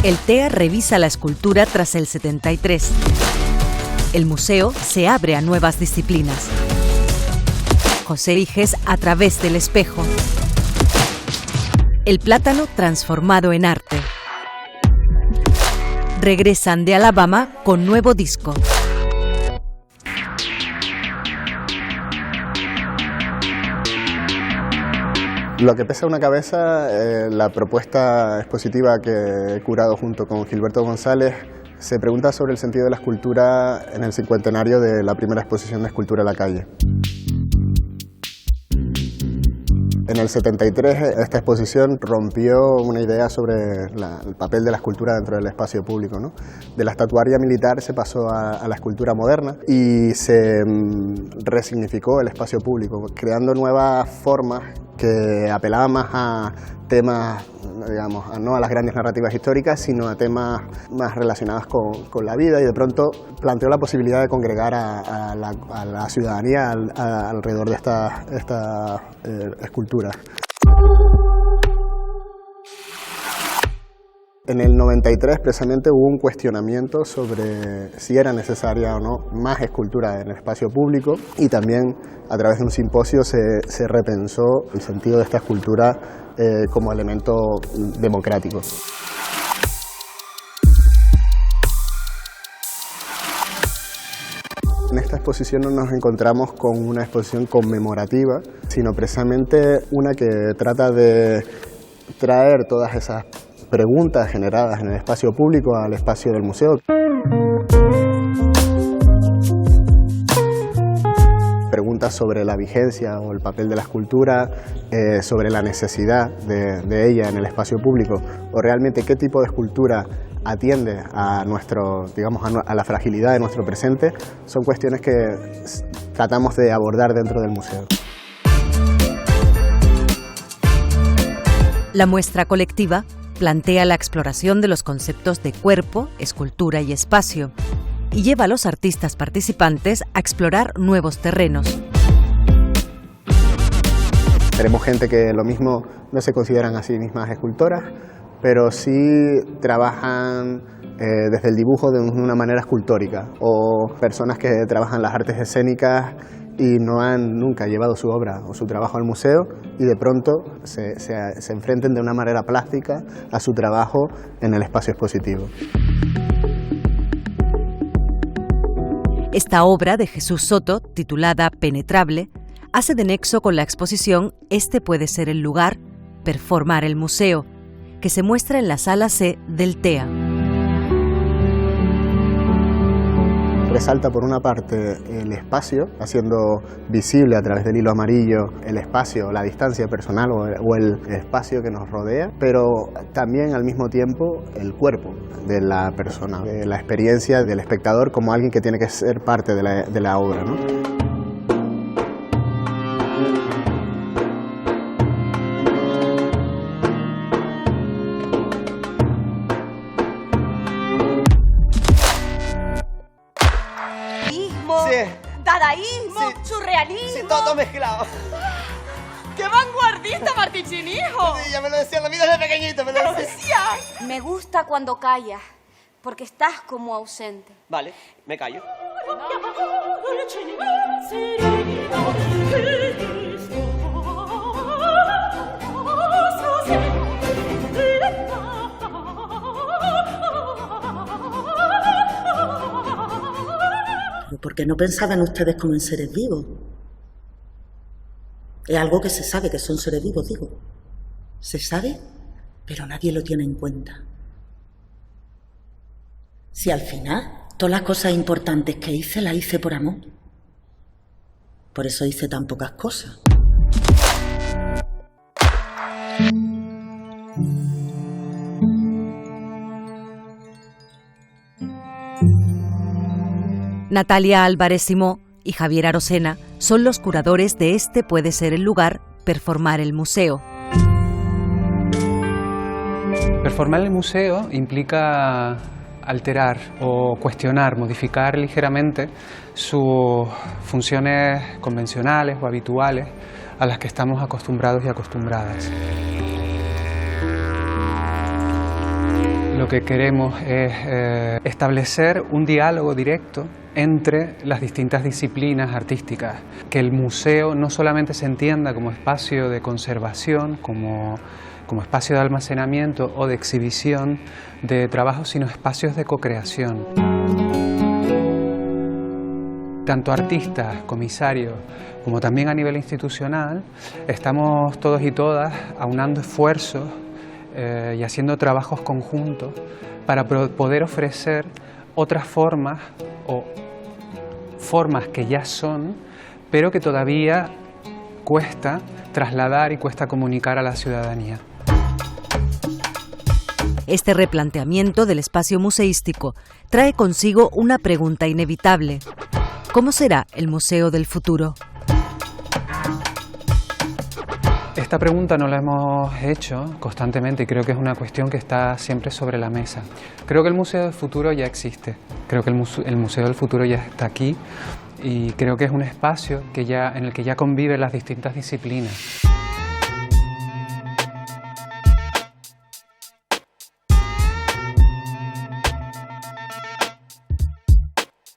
El TEA revisa la escultura tras el 73. El museo se abre a nuevas disciplinas. José Iges a través del espejo. El plátano transformado en arte. Regresan de Alabama con nuevo disco. Lo que pesa una cabeza, la propuesta expositiva que he curado junto con Gilberto González, se pregunta sobre el sentido de la escultura en el cincuentenario de la primera exposición de escultura en la calle. En el 73 esta exposición rompió una idea sobre el papel de la escultura dentro del espacio público, ¿no? De la estatuaria militar se pasó a la escultura moderna y se resignificó el espacio público, creando nuevas formas que apelaban más a temas, digamos, no a las grandes narrativas históricas, sino a temas más relacionados con la vida, y de pronto planteó la posibilidad de congregar a la ciudadanía alrededor de esta escultura. En el 93 precisamente hubo un cuestionamiento sobre si era necesaria o no más escultura en el espacio público, y también a través de un simposio se repensó el sentido de esta escultura como elemento democrático. En esta exposición no nos encontramos con una exposición conmemorativa, sino precisamente una que trata de traer todas esas preguntas generadas en el espacio público al espacio del museo. Preguntas sobre la vigencia o el papel de la escultura, sobre la necesidad de ella en el espacio público, o realmente qué tipo de escultura atiende a a la fragilidad de nuestro presente. Son cuestiones que tratamos de abordar dentro del museo. La muestra colectiva plantea la exploración de los conceptos de cuerpo, escultura y espacio, y lleva a los artistas participantes a explorar nuevos terrenos. Tenemos gente que lo mismo no se consideran a sí mismas escultoras, pero sí trabajan desde el dibujo de una manera escultórica, o personas que trabajan las artes escénicas y no han nunca llevado su obra o su trabajo al museo, y de pronto se enfrenten de una manera plástica a su trabajo en el espacio expositivo. Esta obra de Jesús Soto, titulada Penetrable, hace de nexo con la exposición Este puede ser el lugar, performar el museo, que se muestra en la sala C del TEA. Resalta por una parte el espacio, haciendo visible a través del hilo amarillo el espacio, la distancia personal o el espacio que nos rodea, pero también al mismo tiempo el cuerpo de la persona, la experiencia del espectador como alguien que tiene que ser parte de la obra, ¿no? Dadaísmo, sí. surrealismo. Sí, todo mezclado. ¡Qué vanguardista, Martichín, hijo! Sí, ya me lo decían, a mí desde pequeñito me lo decían. Me gusta cuando callas, porque estás como ausente. Vale, me callo. ¿Por qué no pensaban ustedes como en seres vivos? Es algo que se sabe, que son seres vivos, digo. Se sabe, pero nadie lo tiene en cuenta. Si al final, todas las cosas importantes que hice, las hice por amor. Por eso hice tan pocas cosas. Natalia Álvarez Simó y Javier Arosena son los curadores de Este puede ser el lugar, performar el museo. Performar el museo implica alterar o cuestionar, modificar ligeramente sus funciones convencionales o habituales a las que estamos acostumbrados y acostumbradas. lo que queremos es establecer un diálogo directo entre las distintas disciplinas artísticas, que el museo no solamente se entienda como espacio de conservación, como espacio de almacenamiento o de exhibición de trabajos, sino espacios de co-creación. Tanto artistas, comisarios, como también a nivel institucional, estamos todos y todas aunando esfuerzos y haciendo trabajos conjuntos para poder ofrecer otras formas o formas que ya son, pero que todavía cuesta trasladar y cuesta comunicar a la ciudadanía. Este replanteamiento del espacio museístico trae consigo una pregunta inevitable. ¿Cómo será el museo del futuro? Esta pregunta nos la hemos hecho constantemente y creo que es una cuestión que está siempre sobre la mesa. Creo que el museo del futuro ya existe, creo que el museo del futuro ya está aquí y creo que es un espacio en el que ya conviven las distintas disciplinas.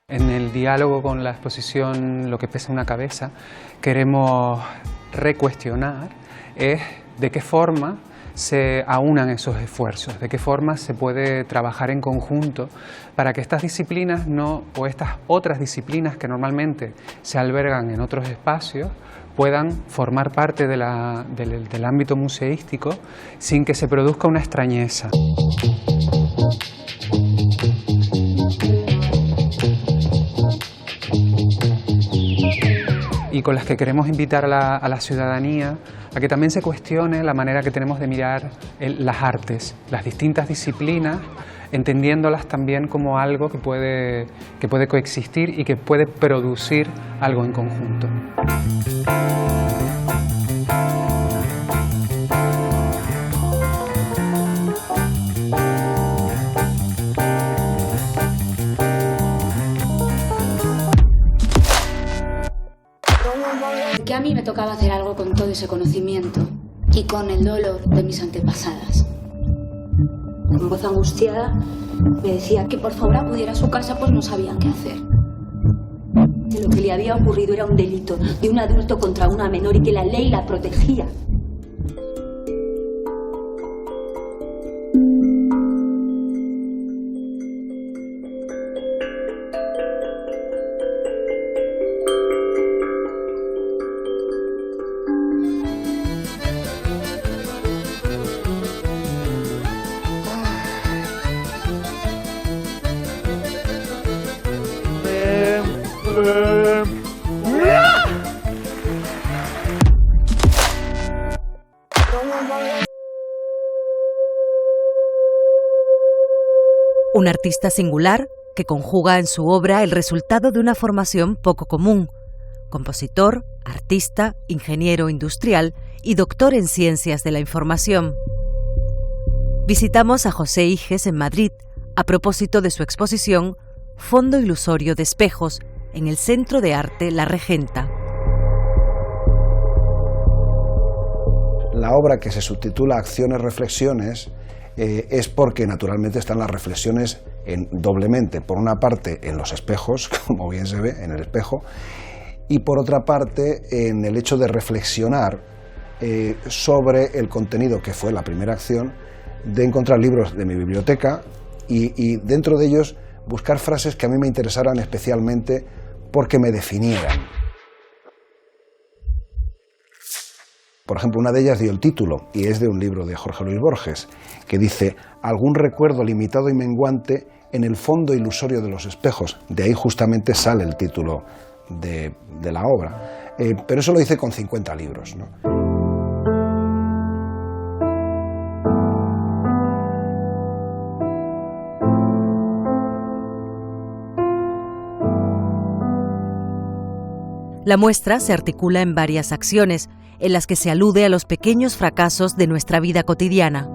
En el diálogo con la exposición Lo que pesa una cabeza, queremos recuestionar de qué forma se aunan esos esfuerzos, de qué forma se puede trabajar en conjunto para que estas disciplinas o estas otras disciplinas que normalmente se albergan en otros espacios puedan formar parte del ámbito museístico sin que se produzca una extrañeza. Y con las que queremos invitar a la ciudadanía a que también se cuestione la manera que tenemos de mirar las artes, las distintas disciplinas, entendiéndolas también como algo que puede coexistir y que puede producir algo en conjunto. Que a mí me tocaba hacer algo con todo ese conocimiento y con el dolor de mis antepasadas. Con voz angustiada me decía que por favor acudiera a su casa, pues no sabían qué hacer. Que lo que le había ocurrido era un delito de un adulto contra una menor y que la ley la protegía. Un artista singular que conjuga en su obra el resultado de una formación poco común: compositor, artista, ingeniero industrial y doctor en ciencias de la información. Visitamos a José Iges en Madrid a propósito de su exposición Fondo ilusorio de espejos en el Centro de Arte La Regenta. La obra, que se subtitula Acciones, Reflexiones, es porque naturalmente están las reflexiones doblemente, por una parte en los espejos, como bien se ve en el espejo, y por otra parte en el hecho de reflexionar sobre el contenido, que fue la primera acción, de encontrar libros de mi biblioteca y dentro de ellos buscar frases que a mí me interesaran especialmente porque me definieran. Por ejemplo, una de ellas dio el título, y es de un libro de Jorge Luis Borges, que dice: algún recuerdo limitado y menguante en el fondo ilusorio de los espejos. De ahí justamente sale el título de la obra. Pero eso lo hice con 50 libros, ¿no? La muestra se articula en varias acciones, en las que se alude a los pequeños fracasos de nuestra vida cotidiana.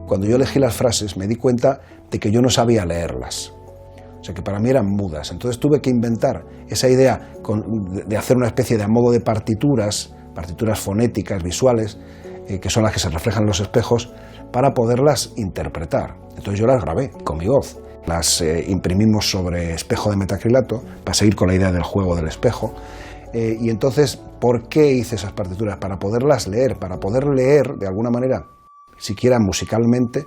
Cuando yo elegí las frases me di cuenta de que yo no sabía leerlas, o sea que para mí eran mudas. Entonces tuve que inventar esa idea de hacer una especie de a modo de partituras fonéticas, visuales, que son las que se reflejan en los espejos, para poderlas interpretar. Entonces yo las grabé con mi voz. Las imprimimos sobre espejo de metacrilato, para seguir con la idea del juego del espejo. Y entonces, ¿por qué hice esas partituras? Para poderlas leer, para poder leer de alguna manera, siquiera musicalmente,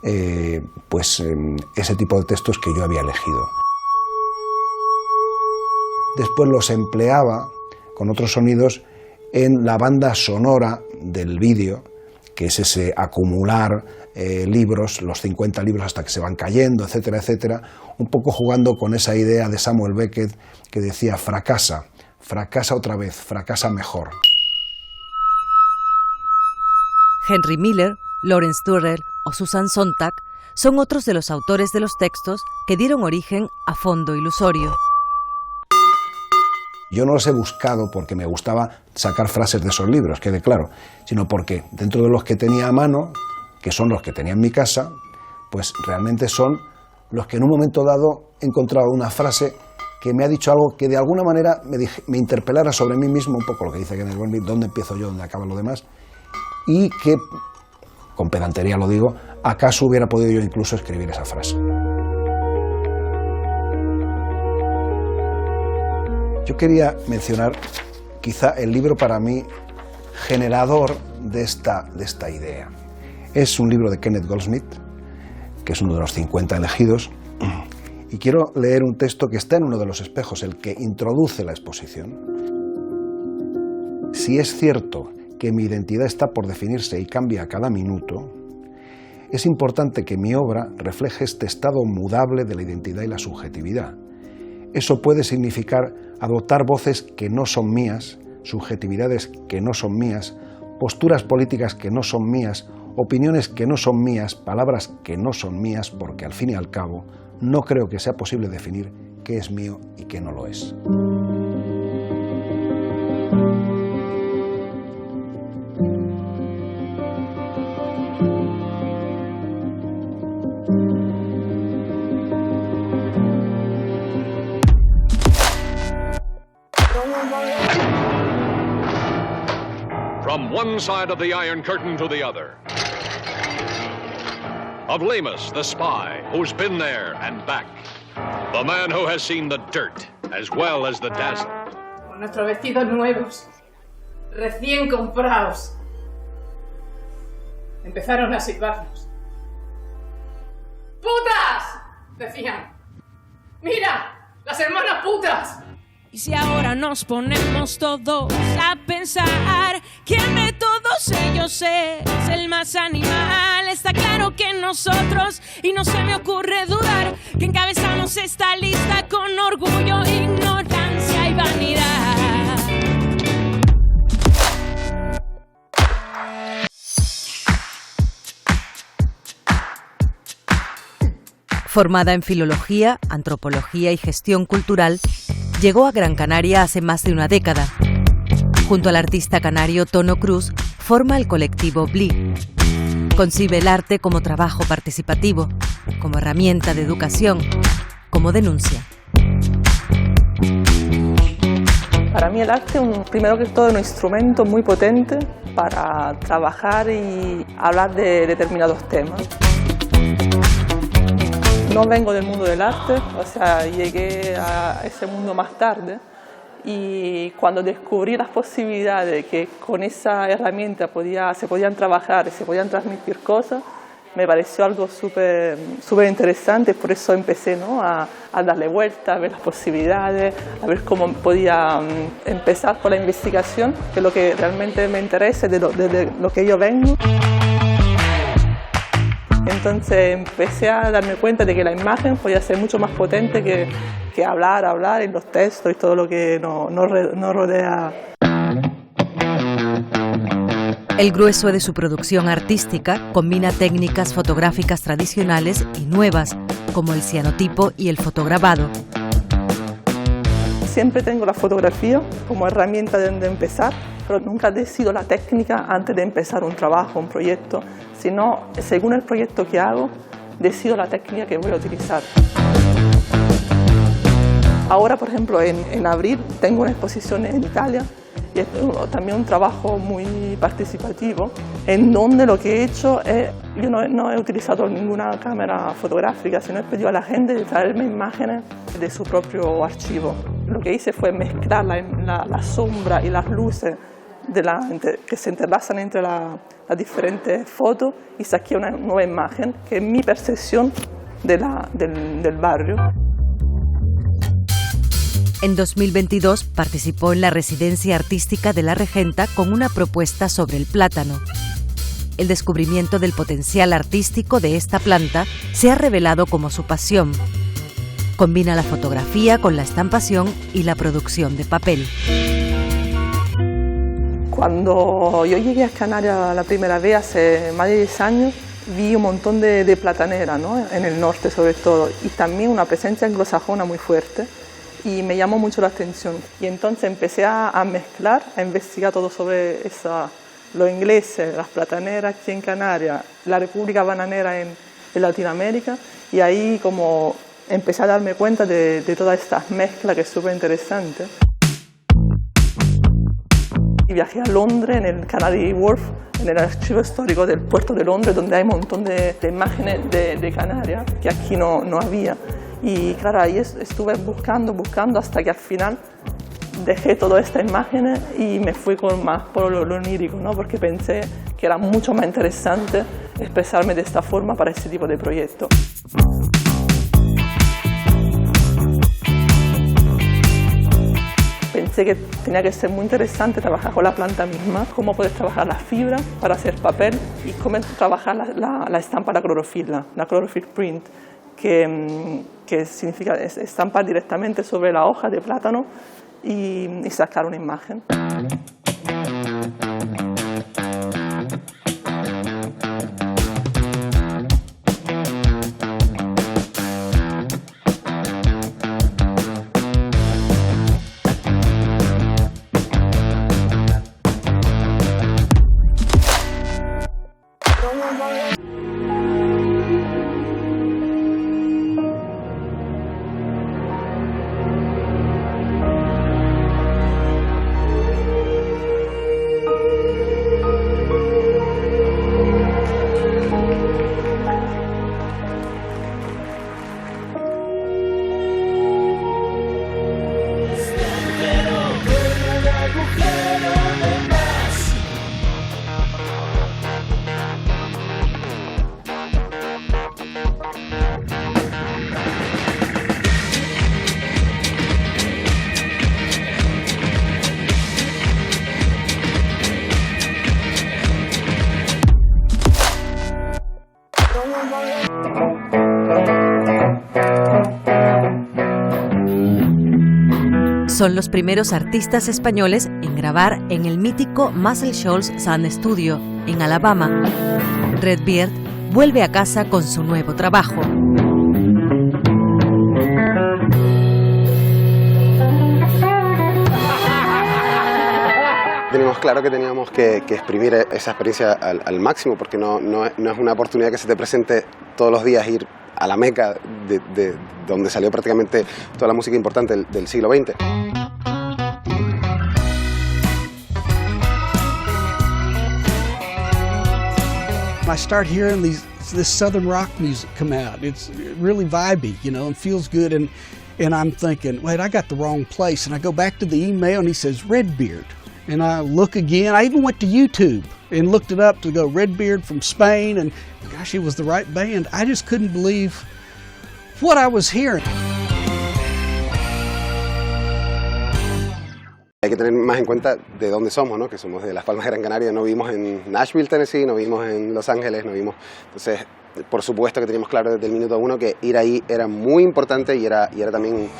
ese tipo de textos que yo había elegido. Después los empleaba con otros sonidos en la banda sonora del vídeo, que es ese acumular libros, los 50 libros hasta que se van cayendo, etcétera, etcétera, un poco jugando con esa idea de Samuel Beckett que decía fracasa, fracasa otra vez, fracasa mejor. Henry Miller, Lawrence Durrell o Susan Sontag son otros de los autores de los textos que dieron origen a Fondo Ilusorio. Yo no los he buscado porque me gustaba sacar frases de esos libros, quede claro, sino porque dentro de los que tenía a mano, que son los que tenía en mi casa, pues realmente son los que en un momento dado he encontrado una frase que me ha dicho algo que de alguna manera me interpelara sobre mí mismo, un poco lo que dice Kenneth Bernby, dónde empiezo yo, dónde acaba lo demás, y que, con pedantería lo digo, acaso hubiera podido yo incluso escribir esa frase. Yo quería mencionar quizá el libro para mí generador de esta idea. Es un libro de Kenneth Goldsmith, que es uno de los 50 elegidos, y quiero leer un texto que está en uno de los espejos, el que introduce la exposición. Si es cierto que mi identidad está por definirse y cambia a cada minuto, es importante que mi obra refleje este estado mudable de la identidad y la subjetividad. Eso puede significar adoptar voces que no son mías, subjetividades que no son mías, posturas políticas que no son mías, opiniones que no son mías, palabras que no son mías, porque al fin y al cabo no creo que sea posible definir qué es mío y qué no lo es. From one side of the Iron Curtain to the other. Of Lemus, the spy, who's been there and back. The man who has seen the dirt as well as the dazzle. Con nuestros vestidos nuevos, recién comprados, empezaron a silbarnos. ¡Putas!, decían. ¡Mira, las hermanas putas! Y si ahora nos ponemos todos a pensar quién de todos ellos es el más animal, está claro que nosotros, y no se me ocurre dudar, que encabezamos esta lista con orgullo, ignorancia y vanidad. Formada en Filología, Antropología y Gestión Cultural, llegó a Gran Canaria hace más de una década. Junto al artista canario Tono Cruz, forma el colectivo BLI. Concibe el arte como trabajo participativo, como herramienta de educación, como denuncia. Para mí el arte es primero que todo un instrumento muy potente para trabajar y hablar de determinados temas. No vengo del mundo del arte, o sea, llegué a ese mundo más tarde, y cuando descubrí las posibilidades de que con esa herramienta se podían trabajar y se podían transmitir cosas, me pareció algo súper interesante. Por eso empecé, ¿no?, a darle vuelta, a ver las posibilidades, a ver cómo podía empezar por la investigación, que es lo que realmente me interesa, de lo que yo vengo. Entonces empecé a darme cuenta de que la imagen podía ser mucho más potente que hablar en los textos y todo lo que nos rodea. El grueso de su producción artística combina técnicas fotográficas tradicionales y nuevas, como el cianotipo y el fotograbado. Siempre tengo la fotografía como herramienta de empezar, pero nunca decido la técnica antes de empezar un trabajo, un proyecto, sino según el proyecto que hago, decido la técnica que voy a utilizar. Ahora, por ejemplo, en abril tengo una exposición en Italia Y es también un trabajo muy participativo, en donde lo que he hecho es, yo no he utilizado ninguna cámara fotográfica, sino he pedido a la gente de traerme imágenes de su propio archivo. Lo que hice fue mezclar la sombra y las luces que se entrelazan entre las diferentes fotos y saqué una nueva imagen, que es mi percepción del barrio. En 2022 participó en la residencia artística de La Regenta con una propuesta sobre el plátano. El descubrimiento del potencial artístico de esta planta se ha revelado como su pasión. Combina la fotografía con la estampación y la producción de papel. Cuando yo llegué a Canarias la primera vez, hace más de 10 años, vi un montón de plataneras, ¿no? En el norte sobre todo, y también una presencia anglosajona muy fuerte. Y me llamó mucho la atención. Y entonces empecé a mezclar, a investigar todo sobre los ingleses, las plataneras aquí en Canarias, la República Bananera en Latinoamérica. Y ahí como empecé a darme cuenta de todas estas mezclas que es súper interesante. Y viajé a Londres, en el Canary Wharf, en el archivo histórico del puerto de Londres, donde hay un montón de imágenes de Canarias que aquí no había. Y claro, ahí estuve buscando hasta que al final dejé todas estas imágenes y me fui más por lo onírico, ¿no? Porque pensé que era mucho más interesante expresarme de esta forma para este tipo de proyectos. Pensé que tenía que ser muy interesante trabajar con la planta misma, cómo poder trabajar las fibras para hacer papel y cómo trabajar la estampa, la chlorophyll print, que significa estampar directamente sobre la hoja de plátano y sacar una imagen. Son los primeros artistas españoles en grabar en el mítico Muscle Shoals Sound Studio, en Alabama. Redbeard vuelve a casa con su nuevo trabajo. Teníamos claro que teníamos que exprimir esa experiencia al máximo, porque no es una oportunidad que se te presente todos los días ir a la meca de donde salió prácticamente toda la música importante del siglo XX. I start hearing this southern rock music come out. It's really vibey, you know, and feels good. And I'm thinking, wait, I got the wrong place. And I go back to the email and he says Redbeard. And I look again. I even went to YouTube and looked it up to go Redbeard from Spain. And gosh, it was the right band. I just couldn't believe what I was hearing. Hay que tener más en cuenta de dónde somos, ¿no? Que somos de Las Palmas de Gran Canaria, no vivimos en Nashville, Tennessee, no vivimos en Los Ángeles, no vivimos... Entonces, por supuesto que teníamos claro desde el minuto uno que ir ahí era muy importante y era también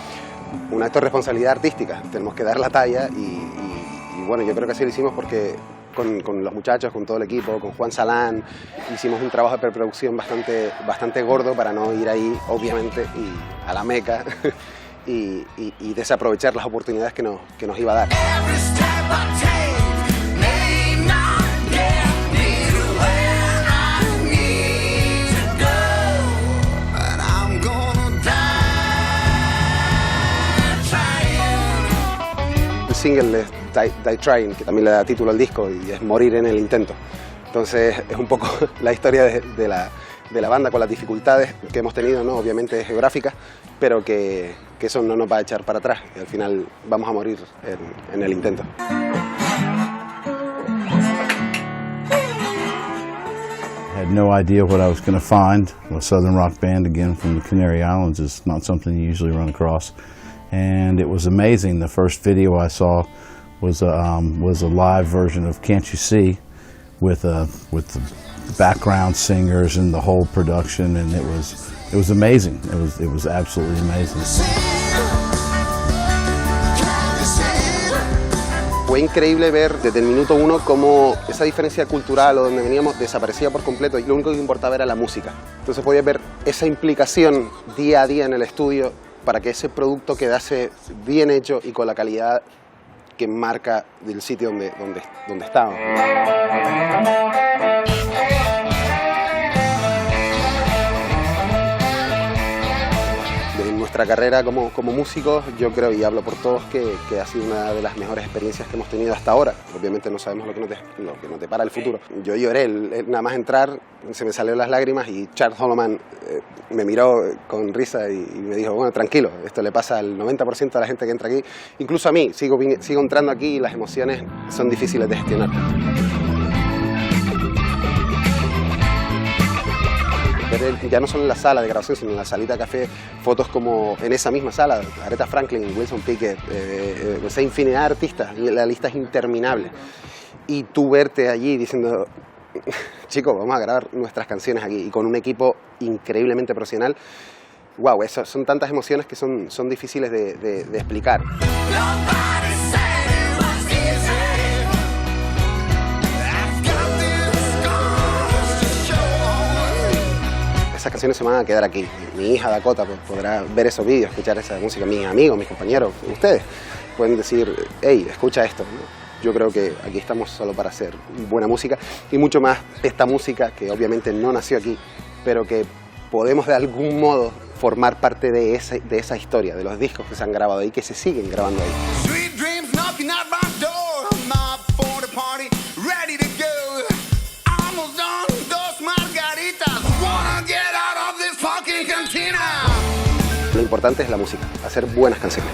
un acto de responsabilidad artística. Tenemos que dar la talla y bueno, yo creo que así lo hicimos porque con los muchachos, con todo el equipo, con Juan Salán, hicimos un trabajo de preproducción bastante gordo para no ir ahí, obviamente, y a la meca. Y desaprovechar las oportunidades que nos iba a dar. El single Die Trying, que también le da título al disco, y es morir en el intento. Entonces es un poco la historia de la banda con las dificultades que hemos tenido, ¿no? Obviamente geográficas, pero que eso no nos va a echar para atrás y al final vamos a morir en el intento. I had no idea what I was going to find. A southern rock band, again from the Canary Islands, is not something you usually run across. And it was amazing. The first video I saw was a live version of Can't You See with the background singers and the whole production, and it was amazing. It was absolutely amazing. Fue increíble ver desde el minuto uno cómo esa diferencia cultural o donde veníamos desaparecía por completo y lo único que importaba era la música. Entonces podías ver esa implicación día a día en el estudio para que ese producto quedase bien hecho y con la calidad que marca del sitio donde estábamos. Nuestra carrera como músicos, yo creo, y hablo por todos, que ha sido una de las mejores experiencias que hemos tenido hasta ahora. Obviamente no sabemos lo que nos depara el futuro. Yo lloré, nada más entrar, se me salieron las lágrimas y Charles Holloman me miró con risa y me dijo, bueno, tranquilo, esto le pasa al 90% de la gente que entra aquí. Incluso a mí, sigo entrando aquí y las emociones son difíciles de gestionar. Ya no solo en la sala de grabación, sino en la salita de café, fotos como en esa misma sala, Aretha Franklin, Wilson Pickett, esa infinidad de artistas, la lista es interminable. Y tú verte allí diciendo, chicos, vamos a grabar nuestras canciones aquí, y con un equipo increíblemente profesional, wow, son tantas emociones que son difíciles de explicar. Esas canciones se van a quedar aquí. Mi hija Dakota podrá ver esos vídeos, escuchar esa música. Mis amigos, mis compañeros, ustedes pueden decir, hey, escucha esto, ¿no? Yo creo que aquí estamos solo para hacer buena música y mucho más esta música que obviamente no nació aquí, pero que podemos de algún modo formar parte de esa historia, de los discos que se han grabado ahí, que se siguen grabando ahí. Lo importante es la música, hacer buenas canciones.